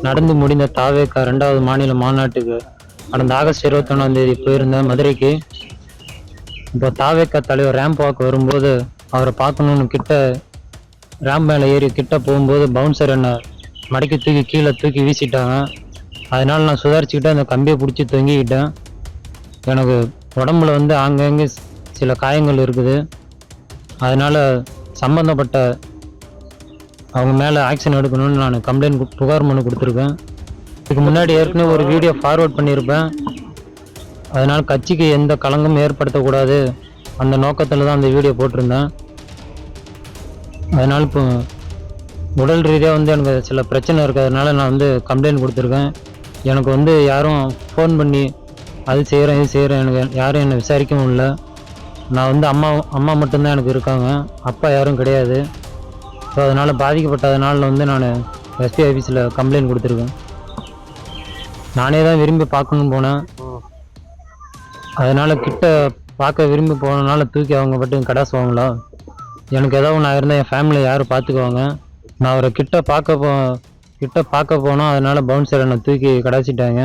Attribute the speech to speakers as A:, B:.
A: நடந்து முடிந்த தாவேகா 2வது மாநில மாநாட்டுக்கு கடந்த ஆகஸ்ட் 21 போயிருந்தேன் மதுரைக்கு. இப்போ தாவேகா தலைவர் ரேம்ப் வாக் வரும்போது அவரை பார்க்கணும்னு கிட்ட ரேம்ப் மேலே ஏறி கிட்ட போகும்போது பவுன்சர் என்னை மடக்கி தூக்கி கீழே தூக்கி வீசிட்டாங்க. அதனால நான் சுதாரிச்சுக்கிட்டு அந்த கம்பியை பிடிச்சி தொங்கிக்கிட்டேன். எனக்கு உடம்புல ஆங்கங்கே சில காயங்கள் இருக்குது. அதனால சம்பந்தப்பட்ட அவங்க மேலே ஆக்ஷன் எடுக்கணும்னு நான் கம்ப்ளைண்ட் புகார் மனு கொடுத்துருக்கேன். இதுக்கு முன்னாடி ஏற்கனவே ஒரு வீடியோ ஃபார்வர்ட் பண்ணியிருப்பேன். அதனால கட்சிக்கு எந்த களங்கமும் ஏற்படுத்தக்கூடாது அந்த நோக்கத்தில் தான் அந்த வீடியோ போட்டிருந்தேன். அதனால இப்போ உடல் ரீதியாக எனக்கு சில பிரச்சனை இருக்கிறதுனால நான் கம்ப்ளைண்ட் கொடுத்துருக்கேன். எனக்கு யாரும் ஃபோன் பண்ணி அது செய்கிறேன் இது செய்கிறேன் எனக்கு யாரும் என்னை விசாரிக்கவும் இல்லை. நான் அம்மா மட்டும்தான் எனக்கு இருக்காங்க, அப்பா யாரும் கிடையாது. ஸோ அதனால் பாதிக்கப்பட்டதுனால நான் எஸ்பி ஆஃபீஸில் கம்ப்ளைண்ட் கொடுத்துருக்கேன். நானே தான் விரும்பி பார்க்கணுன்னு போனேன். அதனால் கிட்ட பார்க்க விரும்பி போனதுனால தூக்கி அவங்க மட்டும் கடாசுவாங்களா? எனக்கு ஏதாவது ஒன்று இருந்தால் என் ஃபேமிலியை யார் பார்த்துக்குவாங்க? நான் அவரை கிட்ட பார்க்க போனோம், அதனால் பவுன்சர் என்னை தூக்கி கடாச்சிட்டாங்க.